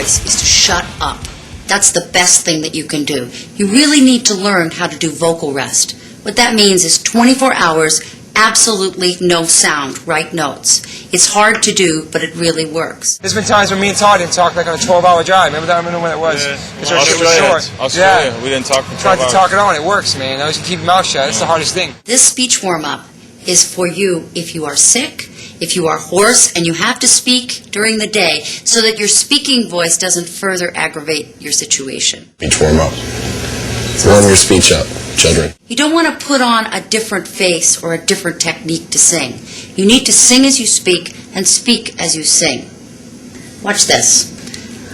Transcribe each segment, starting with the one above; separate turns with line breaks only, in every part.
voice is to shut up. That's the best thing that you can do. You really need to learn how to do vocal rest. What that means is 24 hours, absolutely no sound, right notes. It's hard to do, but it really works.
There's been times when me and Todd didn't talk like on a 12-hour drive. Remember that? I remember when it was.
Yeah. Australia. We didn't talk for 12
Tried to
hours.
talk it on. It works, man. You can keep your mouth shut. That's the hardest thing.
This speech warm-up is for you if you are sick, if you are hoarse, and you have to speak during the day so that your speaking voice doesn't further aggravate your situation.
Speech warm-up. Warm your speech up, children.
You don't want to put on a different face or a different technique to sing. You need to sing as you speak and speak as you sing. Watch this.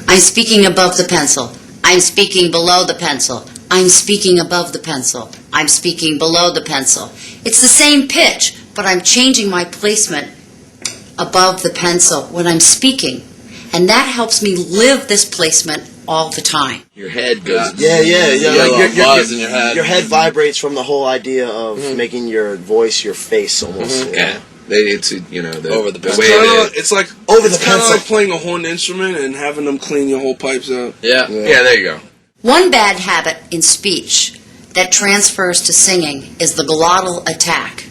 I'm speaking above the pencil. I'm speaking below the pencil. I'm speaking above the pencil. I'm speaking below the pencil. It's the same pitch, but I'm changing my placement above the pencil when I'm speaking. And that helps me live this placement all the time.
Your head goes...
Yeah.
Like buzz in your head.
Your head vibrates from the whole idea of making your voice your face almost.
Yeah. They need to,
over the pencil. It's like
over the
kind of
pencil.
like playing a horn instrument and having them clean your whole pipes out.
Yeah, there you go.
One bad habit in speech that transfers to singing is the glottal attack.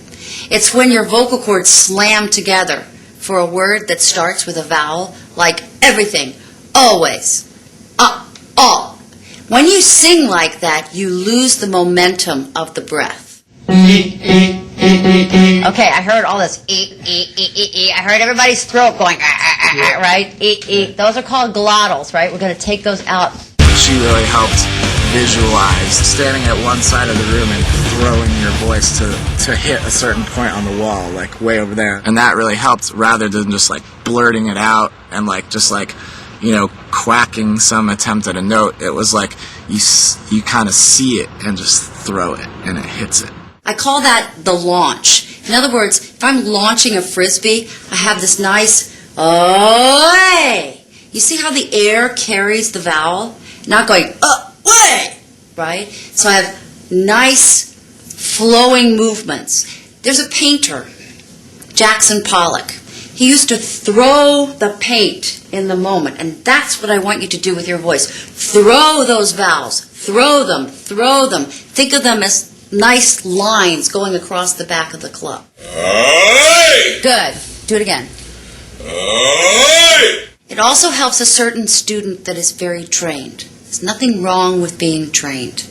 It's when your vocal cords slam together for a word that starts with a vowel, like everything, always, all. When you sing like that, you lose the momentum of the breath.
Okay, I heard all this I heard everybody's throat going right? Those are called glottals, right? We're going to take those out.
She really helped visualize standing at one side of the room and throwing your voice to hit a certain point on the wall, like way over there. And that really helped rather than just like blurting it out and like just like, quacking some attempt at a note. It was like you kind of see it and just throw it and it hits it.
I call that the launch. In other words, if I'm launching a frisbee, I have this nice "oh-way." You see how the air carries the vowel? Not going "oh-way," right? So I have nice flowing movements. There's a painter, Jackson Pollock. He used to throw the paint in the moment, and that's what I want you to do with your voice. Throw those vowels. Throw them. Throw them. Think of them as nice lines going across the back of the club.
Aye.
Good. Do it again.
Aye.
It also helps a certain student that is very trained. There's nothing wrong with being trained.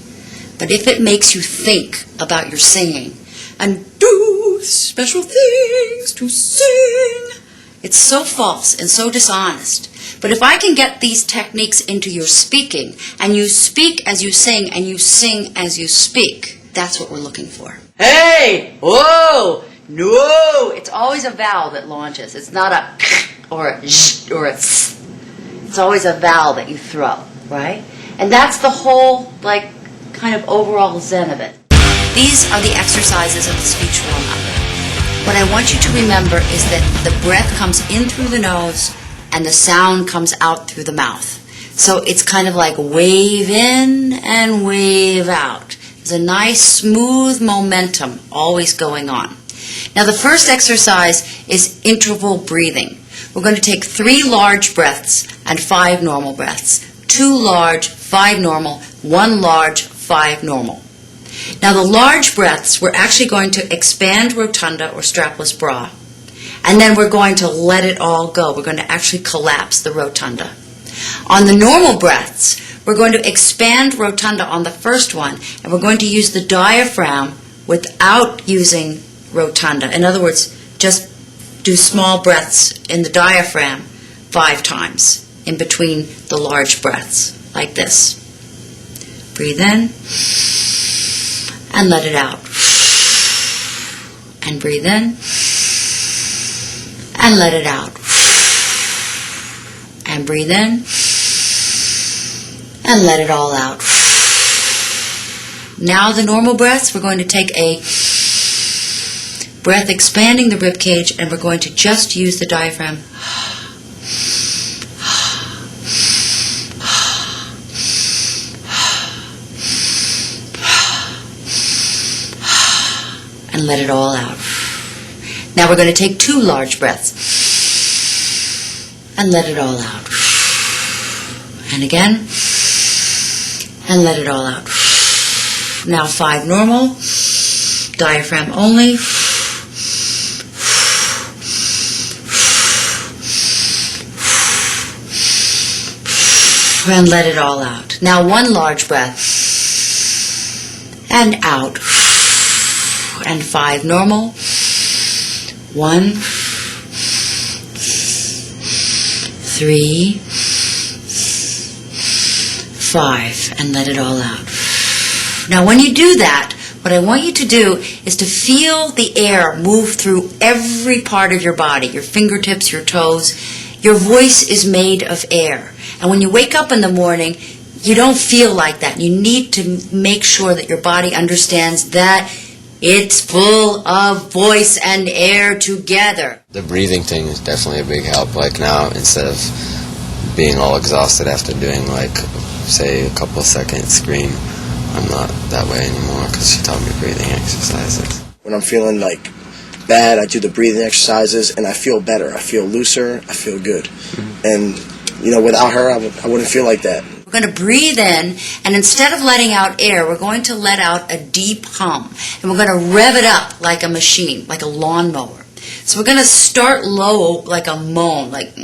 But if it makes you think about your singing and do special things to sing, it's so false and so dishonest. But if I can get these techniques into your speaking, and you speak as you sing, and you sing as you speak, that's what we're looking for. Hey! Whoa! No! It's always a vowel that launches. It's not a or a sh or a s. It's always a vowel that you throw, right? And that's the whole, kind of overall zen of it. These are the exercises of the speech warm-up. What I want you to remember is that the breath comes in through the nose and the sound comes out through the mouth. So it's kind of like wave in and wave out. There's a nice smooth momentum always going on. Now the first exercise is interval breathing. We're going to take 3 large breaths and 5 normal breaths. 2 large, 5 normal, 1 large, 5 normal. Now the large breaths, we're actually going to expand rotunda or strapless bra. And then we're going to let it all go. We're going to actually collapse the rotunda. On the normal breaths, we're going to expand rotunda on the first one, and we're going to use the diaphragm without using rotunda. In other words, just do small breaths in the diaphragm 5 times in between the large breaths, like this. Breathe in, and let it out. And breathe in, and let it out. And breathe in, and let it all out. Now the normal breaths, we're going to take a breath expanding the rib cage, and we're going to just use the diaphragm. And let it all out. Now we're going to take 2 large breaths and let it all out. And again. And let it all out. Now 5 normal. Diaphragm only. And let it all out. Now 1 large breath. And out. And 5 normal. 1, 3, 5. And let it all out. Now when you do that, what I want you to do is to feel the air move through every part of your body, your fingertips, your toes. Your voice is made of air. And when you wake up in the morning, you don't feel like that. You need to make sure that your body understands that it's full of voice and air together.
The breathing thing is definitely a big help. Like now, instead of being all exhausted after doing like, say, a couple second scream, I'm not that way anymore because she taught me breathing exercises.
When I'm feeling like bad, I do the breathing exercises and I feel better. I feel looser. I feel good. And, you know, without her, I wouldn't feel like that.
We're going to breathe in, and instead of letting out air, we're going to let out a deep hum. And we're going to rev it up like a machine, like a lawnmower. So we're going to start low like a moan, like,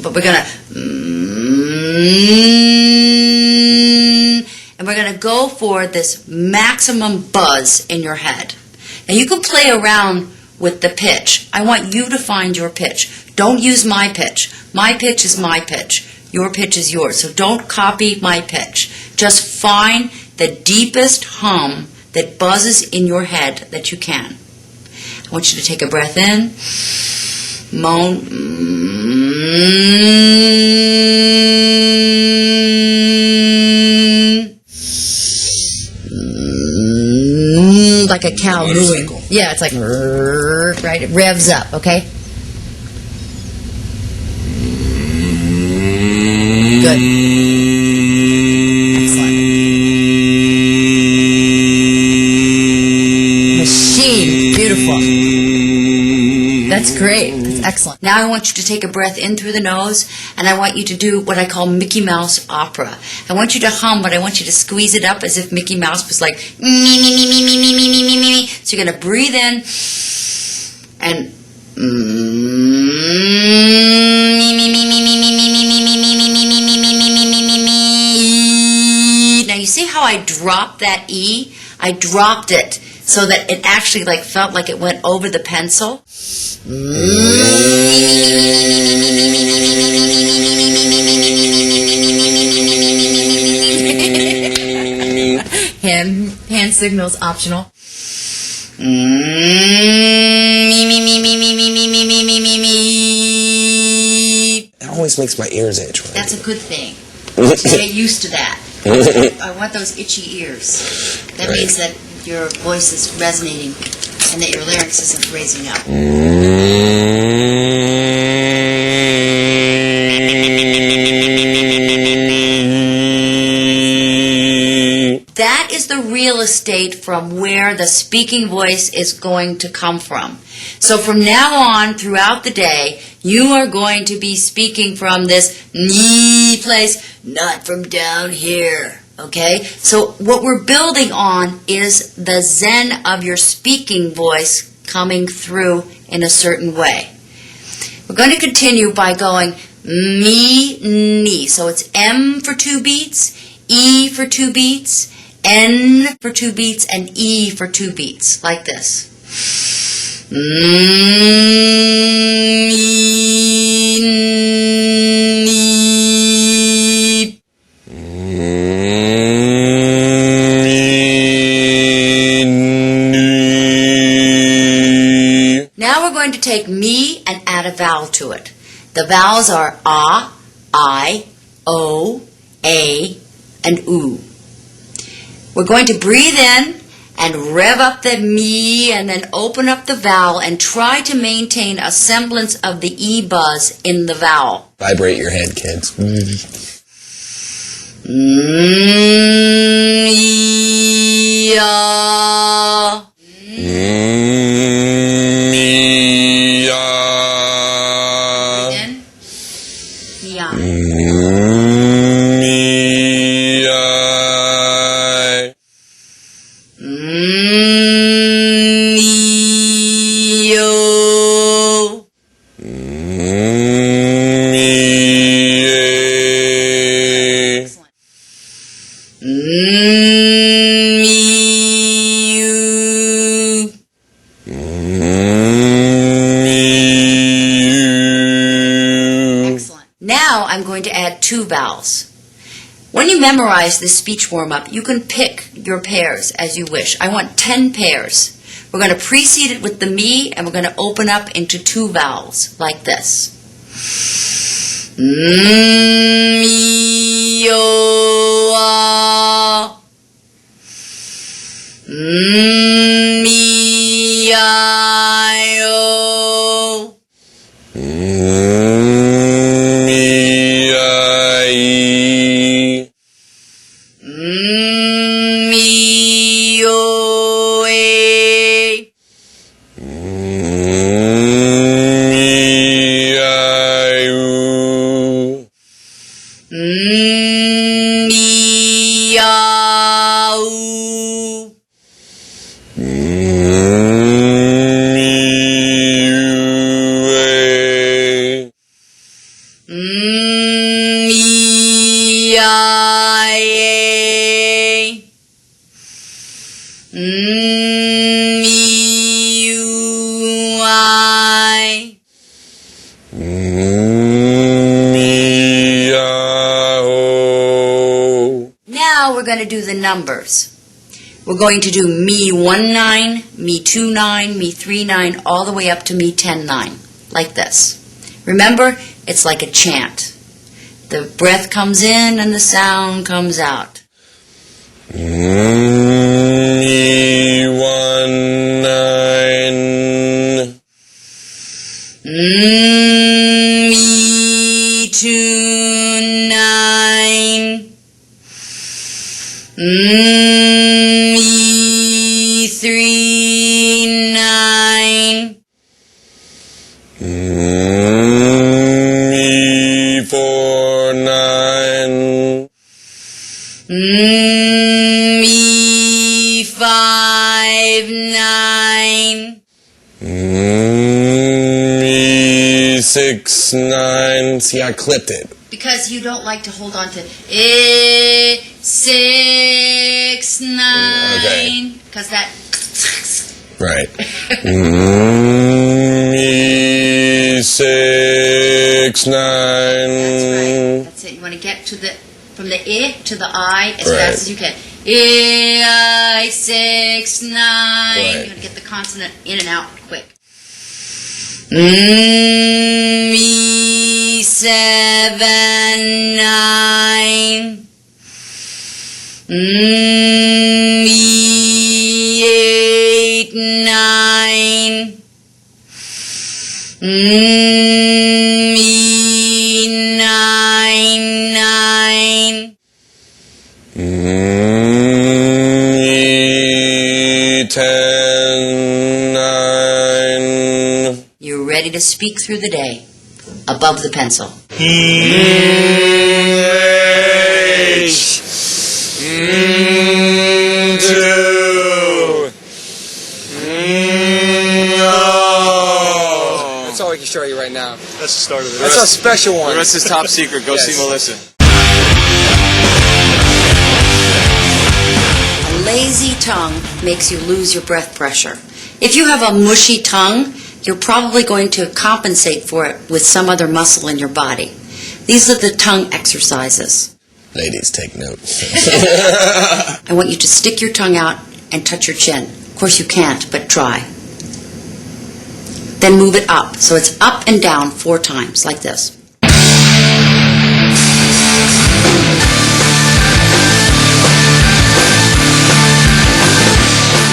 but we're going to, and we're going to go for this maximum buzz in your head. Now you can play around with the pitch. I want you to find your pitch. Don't use my pitch. My pitch is my pitch. Your pitch is yours. So don't copy my pitch. Just find the deepest hum that buzzes in your head that you can. I want you to take a breath in. Moan. Like a cow mooing. Yeah, it's like, right? It revs up, okay? Good. Excellent. Machine. Beautiful. That's great. That's excellent. Now I want you to take a breath in through the nose, and I want you to do what I call Mickey Mouse opera. I want you to hum, but I want you to squeeze it up as if Mickey Mouse was like, me, me, me, me, me, me, me, me, me, me. So you're going to breathe in, and now you see how I dropped that E? I dropped it so that it actually like felt like it went over the pencil. Hand signals optional.
It always makes my ears itch.
That's a good thing. Get used to that. I want those itchy ears. That means that your voice is resonating and that your larynx isn't raising up. That is the real estate from where the speaking voice is going to come from. So from now on, throughout the day, you are going to be speaking from this knee place, not from down here. Okay? So what we're building on is the zen of your speaking voice coming through in a certain way. We're going to continue by going me, knee. So it's M for 2 beats, E for 2 beats, N for 2 beats, and E for 2 beats, like this. Now we're going to take me and add a vowel to it. The vowels are A, I, O, A, and U. We're going to breathe in and rev up the me and then open up the vowel and try to maintain a semblance of the E buzz in the vowel.
Vibrate your head, kids.
Breathe in. yo. Excellent. Now I'm going to add 2 vowels. When you memorize this speech warm-up, you can pick your pairs as you wish. I want 10 pairs. We're going to precede it with the me, and we're going to open up into 2 vowels, like this. Me, yo, ah. Me, I, oh. Me, yo, eh. Me, ah, ooh. Me, I, eh. Me, you, I. Now we're going to do the numbers. We're going to do me 1-9, me 2-9, me 3-9, all the way up to me 10-9, like this. Remember, it's like a chant. The breath comes in and the sound comes out.
Me 1-9.
Me 2-9. Me 3-9.
Me 4-9.
Me 5-9.
Me 6-9. See, I clipped it.
Because you don't like to hold on to 6-9. Because that.
Right. Me 6-9.
That's it. You want to get to the from the to the I as
Right.
fast as you can. I 6-9.
Right.
You want to get the consonant in and out quick. Me 7-9. Me 8-9. Me 9-9.
Me 10-9.
You're ready to speak through the day, above the pencil.
That's all we can show you right now.
That's the start of it.
That's a special one.
The rest is top secret. Go
Yes.
see Melissa.
A lazy tongue makes you lose your breath pressure. If you have a mushy tongue, you're probably going to compensate for it with some other muscle in your body. These are the tongue exercises.
Ladies, take note.
I want you to stick your tongue out and touch your chin. Of course you can't, but try. Then move it up. So it's up and down 4 times, like this.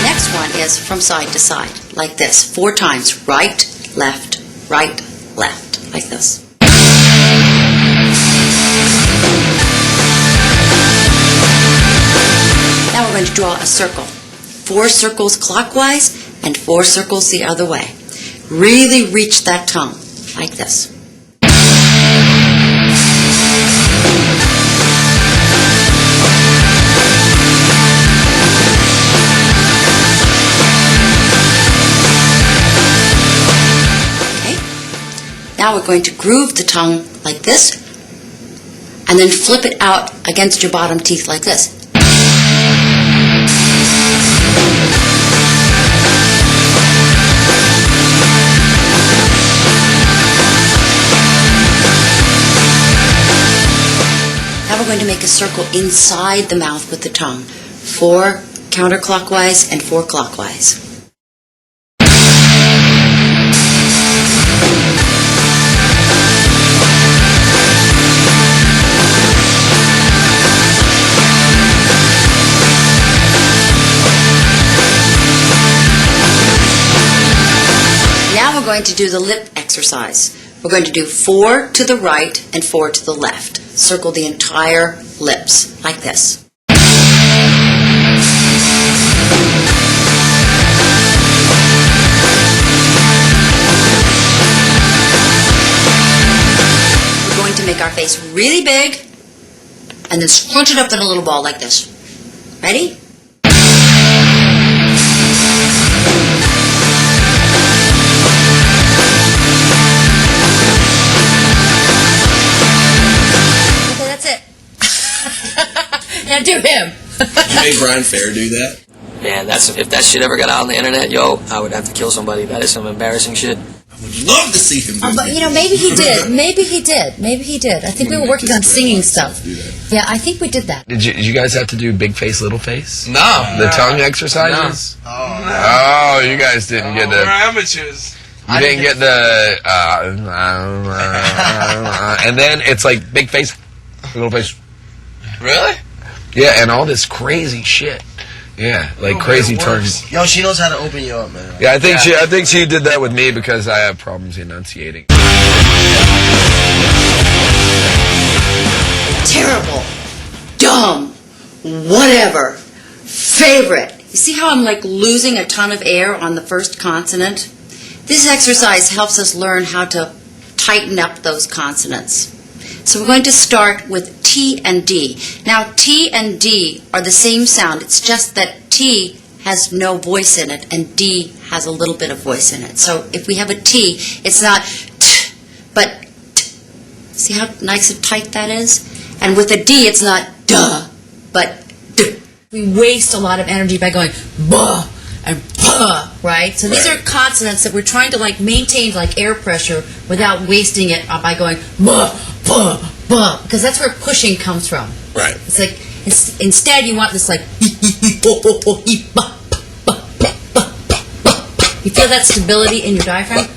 Next one is from side to side, like this. 4 times. Right, left, like this. Now we're going to draw a circle. 4 circles clockwise and 4 circles the other way. Really reach that tongue, like this. Now we're going to groove the tongue like this, and then flip it out against your bottom teeth like this. Now we're going to make a circle inside the mouth with the tongue. 4 counterclockwise and 4 clockwise. Now we're going to do the lip exercise. We're going to do 4 to the right and 4 to the left. Circle the entire lips like this. We're going to make our face really big and then scrunch it up in a little ball like this. Ready? Now do him.
Did you make Brian Fair do that?
Man, if that shit ever got out on the internet, yo, I would have to kill somebody. That is some embarrassing shit.
I would love to see him do that.
But maybe he did. Maybe he did. I think we were working on singing stuff. Yeah, I think we did that.
Did you guys have to do big face, little face?
No.
The tongue exercises?
No.
Oh, you guys didn't get
We're
the...
amateurs.
You didn't get the... and then it's like big face, little face.
Really?
Yeah, and all this crazy shit. Yeah, like crazy turns.
Yo, she knows how to open you up, man.
Yeah, I think she did that with me because I have problems enunciating.
Terrible, dumb, whatever, favorite. You see how I'm like losing a ton of air on the first consonant? This exercise helps us learn how to tighten up those consonants. So we're going to start with T and D. Now, T and D are the same sound. It's just that T has no voice in it and D has a little bit of voice in it. So if we have a T, it's not T, but T. See how nice and tight that is? And with a D, it's not duh, but D. We waste a lot of energy by going buh and puh, right? So these are consonants that we're trying to like maintain like air pressure without wasting it by going buh, buh, buh, because that's where pushing comes from.
Right.
It's like instead you want this like you feel that stability in your diaphragm?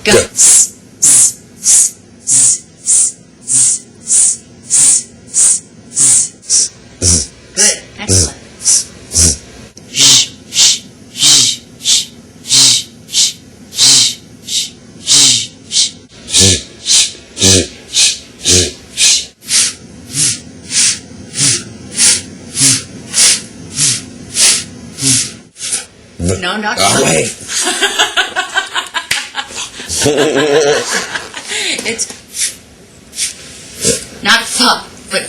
Good. Excellent. No, not
wait.
It's not fuck, but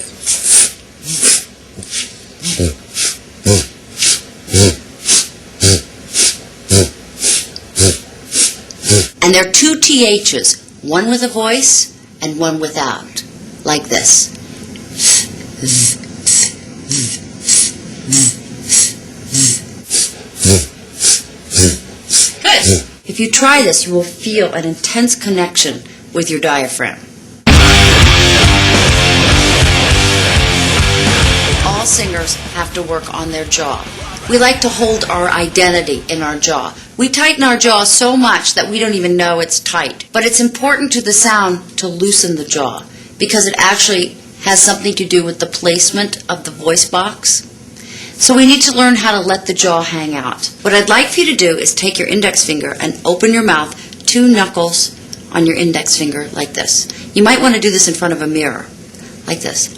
and there are 2 THs, one with a voice and one without, like this. Good. If you try this, you will feel an intense connection with your diaphragm. All singers have to work on their jaw. We like to hold our identity in our jaw. We tighten our jaw so much that we don't even know it's tight. But it's important to the sound to loosen the jaw because it actually has something to do with the placement of the voice box. So we need to learn how to let the jaw hang out. What I'd like for you to do is take your index finger and open your mouth, 2 knuckles on your index finger like this. You might want to do this in front of a mirror, like this.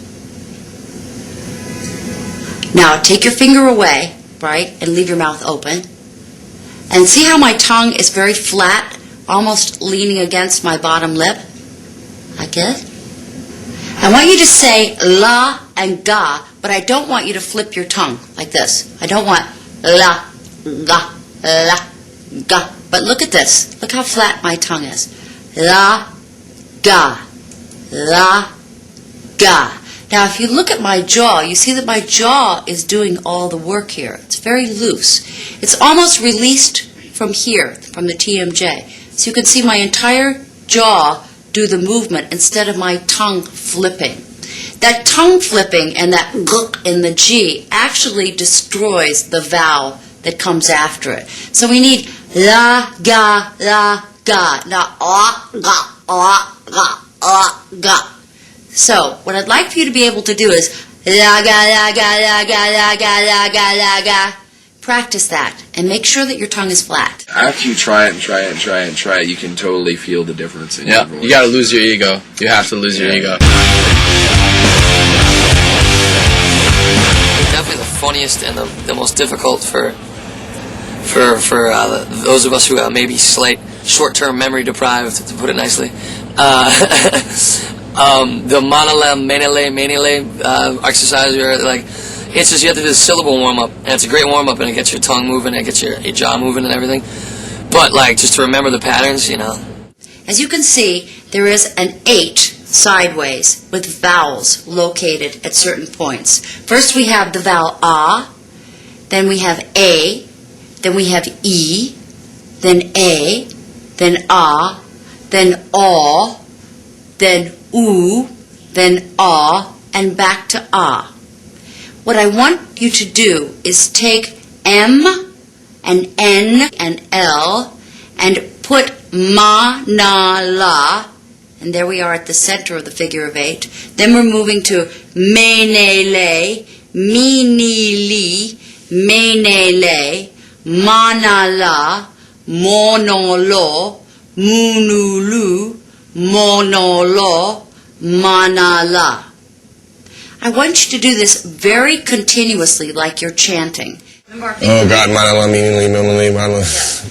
Now take your finger away, right, and leave your mouth open. And see how my tongue is very flat, almost leaning against my bottom lip? Like this? I want you to say la and ga, but I don't want you to flip your tongue like this. I don't want la, ga. But look at this. Look how flat my tongue is. La, ga. La, ga. Now, if you look at my jaw, you see that my jaw is doing all the work here. It's very loose. It's almost released from here, from the TMJ. So you can see my entire jaw do the movement instead of my tongue flipping. That tongue flipping and that g in the G actually destroys the vowel that comes after it. So we need la, ga, not ga. So what I'd like for you to be able to do is la, ga. Practice that and make sure that your tongue is flat.
After you try it, you can totally feel the difference in your voice.
You gotta lose your ego. You have to lose your ego.
Definitely the funniest and the most difficult for those of us who are maybe slight short-term memory deprived, to put it nicely. The manale, menele exercise, where like it's just you have to do the syllable warm-up, and it's a great warm-up, and it gets your tongue moving, and it gets your jaw moving and everything. But like just to remember the patterns, you know.
As you can see, there is an H sideways with vowels located at certain points. First we have the vowel A, then we have A, then we have E, then A, then A, then A, then U, then A, and back to A. What I want you to do is take M and N and L and put ma, na, la, and there we are at the center of the figure of 8. Then we're moving to me, ne, le, mi, ni, li, me, ne, le, ma, na, la, mo, no, lo, mu, nu, lu, mo, no, lo, ma, na, la. I want you to do this very continuously like you're chanting.
Oh God, manala, meaningly, manala.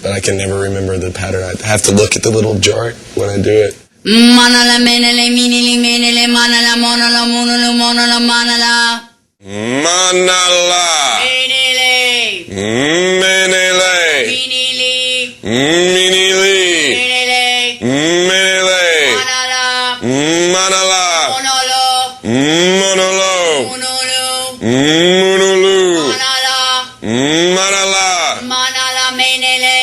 But I can never remember the pattern. I have to look at the little chart when I do it.
Manala, menele, minili, menele, manala, monala, monala, monala, manala.
Manala.
Menele.
Menele.
Minili.
Minili.
Menele.
Menele.
Manala.
Manala.
Monolo.
Monolo.
Monolo.
Monolu.
Manala.
Manala.
Manala, menele.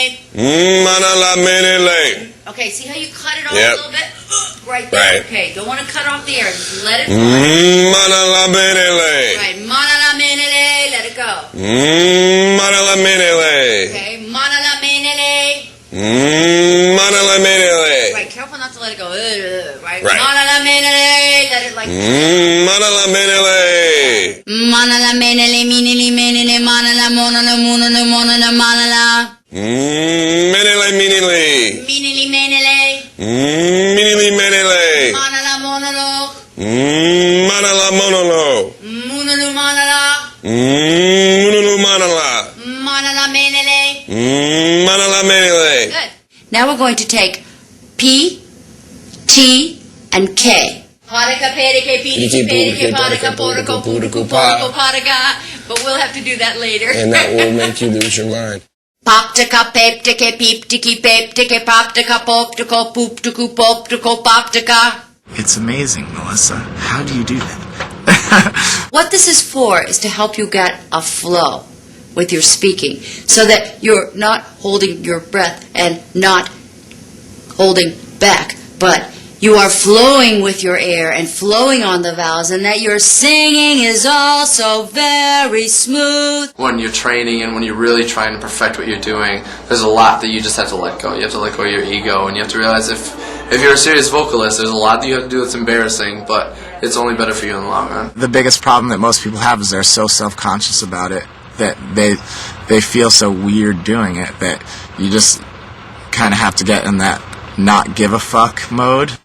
Manala menele.
Okay, see how you cut it off
Yep.
a little bit? Right there.
Right.
Okay, don't want to cut off the air. Just let it go.
Manala menele.
Right, manala, menele. Let it go.
Manala menele.
Okay, manala, menele.
Manala menele.
Right, careful not to let it go. Right,
Right.
manala, menele. Let it like.
Manala menele.
Manala, menele, minili, menele, manala, monala, monala, monala, manala.
Menele minili.
Minili, menele.
Minili menele.
Manala, monalo.
Manala monolo.
Munalu, manala.
Munulu manala.
Manala, menele.
Manala menele.
Good. Now we're going to take P, T, and K. Padaka, pedike, pedike, pedike, padaka, podaka, puduku, podaka, padaka. But we'll have to do that later.
And that will make you lose your mind.
Poptica, peptica, peeptiki, peptica, poptica, poptica, pooptiku, poptico, poptica.
It's amazing, Melissa. How do you do that?
What this is for is to help you get a flow with your speaking so that you're not holding your breath and not holding back, but you are flowing with your air and flowing on the vowels, and that your singing is also very smooth.
When you're training and when you're really trying to perfect what you're doing, there's a lot that you just have to let go. You have to let go of your ego, and you have to realize if you're a serious vocalist, there's a lot that you have to do that's embarrassing, but it's only better for you in the long run.
The biggest problem that most people have is they're so self-conscious about it that they feel so weird doing it that you just kind of have to get in that not give a fuck mode.